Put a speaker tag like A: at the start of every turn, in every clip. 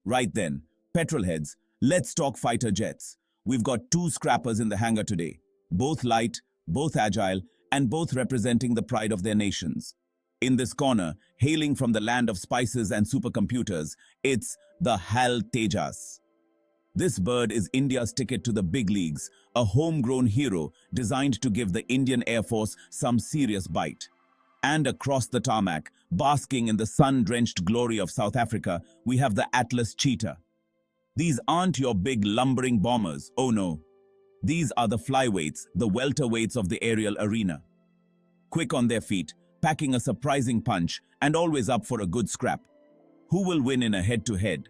A: Right then, petrolheads, let's talk fighter jets. We've got two scrappers in the hangar today, both light, both agile, and both representing the pride of their nations. In this corner, hailing from the land of spices and supercomputers, it's the Tejas. This bird is India's ticket to the big leagues, a homegrown hero designed to give the Indian Air Force some serious bite. And across the tarmac, basking in the sun-drenched glory of South Africa, we have the Atlas Cheetah. These aren't your big lumbering bombers, oh no. These are the flyweights, the welterweights of the aerial arena. Quick on their feet, packing a surprising punch, and always up for a good scrap. Who will win in a head-to-head?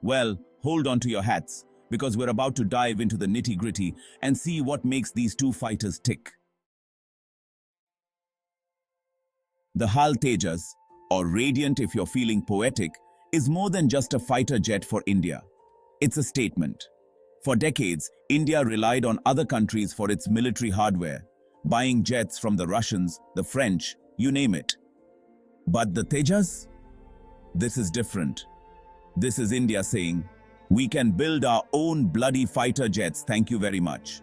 A: Well, hold on to your hats, because we're about to dive into the nitty-gritty and see what makes these two fighters tick. The Tejas, or Radiant if you're feeling poetic, is more than just a fighter jet for India. It's a statement. For decades, India relied on other countries for its military hardware, buying jets from the Russians, the French, you name it. But the Tejas? This is different. This is India saying, we can build our own bloody fighter jets, thank you very much.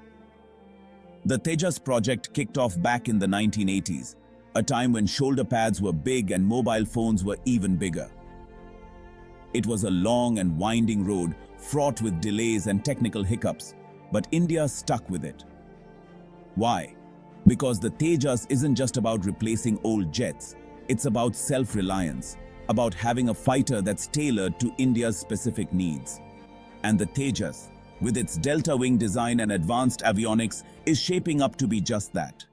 A: The Tejas project kicked off back in the 1980s, a time when shoulder pads were big and mobile phones were even bigger. It was a long and winding road, fraught with delays and technical hiccups, but India stuck with it. Why? Because the Tejas isn't just about replacing old jets, it's about self-reliance, about having a fighter that's tailored to India's specific needs. And the Tejas, with its delta wing design and advanced avionics, is shaping up to be just that.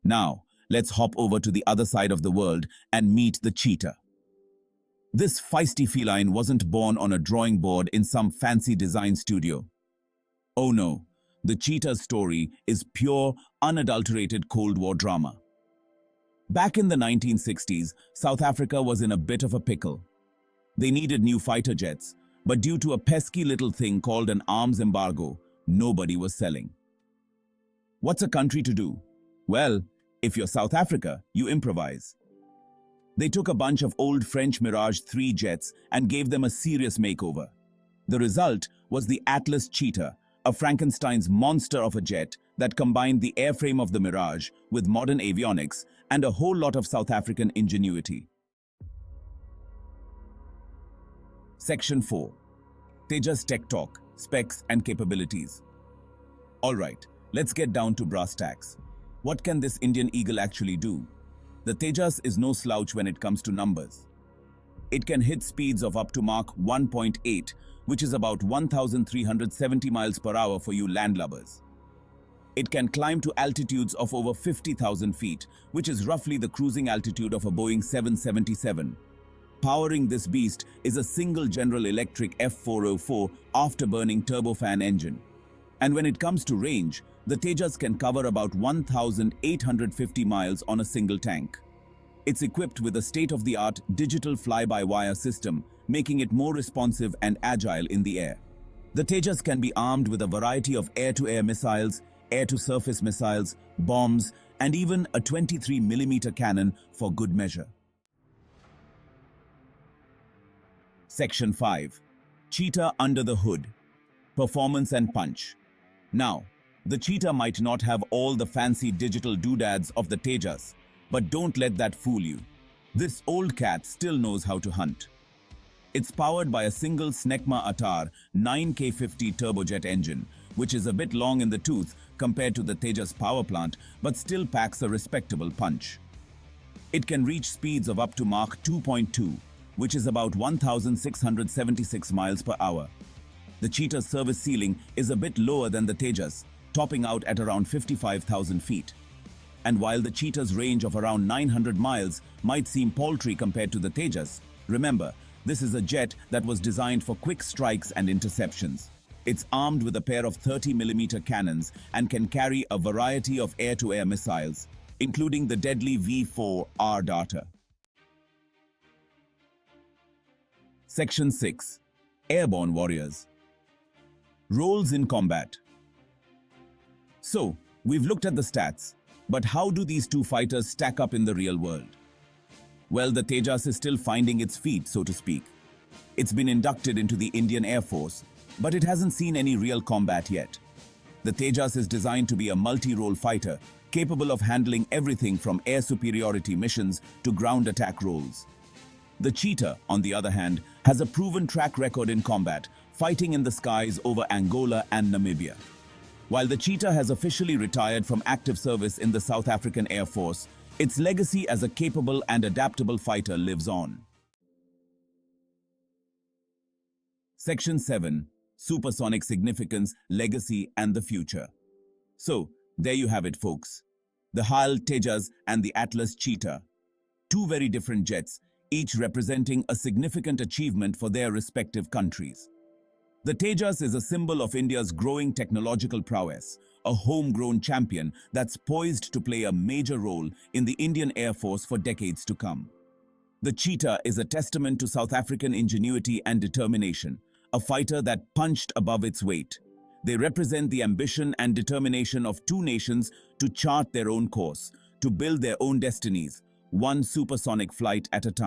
A: Now, let's hop over to the other side of the world and meet the Cheetah. This feisty feline wasn't born on a drawing board in some fancy design studio. Oh no, the Cheetah's story is pure, unadulterated Cold War drama. Back in the 1960s, South Africa was in a bit of a pickle. They needed new fighter jets, but due to a pesky little thing called an arms embargo, nobody was selling. What's a country to do? Well, if you're South Africa, you improvise. They took a bunch of old French Mirage 3 jets and gave them a serious makeover. The result was the Atlas Cheetah, a Frankenstein's monster of a jet that combined the airframe of the Mirage with modern avionics and a whole lot of South African ingenuity. Section 4. Tejas Tech Talk, Specs and Capabilities. Alright, let's get down to brass tacks. What can this Indian Eagle actually do? The Tejas is no slouch when it comes to numbers. It can hit speeds of up to Mach 1.8, which is about 1,370 miles per hour for you landlubbers. It can climb to altitudes of over 50,000 feet, which is roughly the cruising altitude of a Boeing 777. Powering this beast is a single General Electric F404 afterburning turbofan engine. And when it comes to range, the Tejas can cover about 1,850 miles on a single tank. It's equipped with a state-of-the-art digital fly-by-wire system, making it more responsive and agile in the air. The Tejas can be armed with a variety of air-to-air missiles, air-to-surface missiles, bombs, and even a 23mm cannon for good measure. Section 5. Cheetah under the hood. Performance and punch. Now, the Cheetah might not have all the fancy digital doodads of the Tejas, but don't let that fool you. This old cat still knows how to hunt. It's powered by a single Snecma Atar 9K50 turbojet engine, which is a bit long in the tooth compared to the Tejas power plant, but still packs a respectable punch. It can reach speeds of up to Mach 2.2, which is about 1,676 miles per hour. The Cheetah's service ceiling is a bit lower than the Tejas, topping out at around 55,000 feet. And while the Cheetah's range of around 900 miles might seem paltry compared to the Tejas, remember, this is a jet that was designed for quick strikes and interceptions. It's armed with a pair of 30mm cannons and can carry a variety of air-to-air missiles, including the deadly V4R Darter. Section 6. Airborne Warriors. Roles in combat. So, we've looked at the stats, but how do these two fighters stack up in the real world? Well, the Tejas is still finding its feet, so to speak. It's been inducted into the Indian Air Force, but it hasn't seen any real combat yet. The Tejas is designed to be a multi-role fighter, capable of handling everything from air superiority missions to ground attack roles. The Cheetah, on the other hand, has a proven track record in combat, fighting in the skies over Angola and Namibia. While the Cheetah has officially retired from active service in the South African Air Force, its legacy as a capable and adaptable fighter lives on. Section 7. Supersonic Significance, Legacy and the Future. So, there you have it, folks. The HAL Tejas and the Atlas Cheetah. Two very different jets, each representing a significant achievement for their respective countries. The Tejas is a symbol of India's growing technological prowess, a homegrown champion that's poised to play a major role in the Indian Air Force for decades to come. The Cheetah is a testament to South African ingenuity and determination, a fighter that punched above its weight. They represent the ambition and determination of two nations to chart their own course, to build their own destinies, one supersonic flight at a time.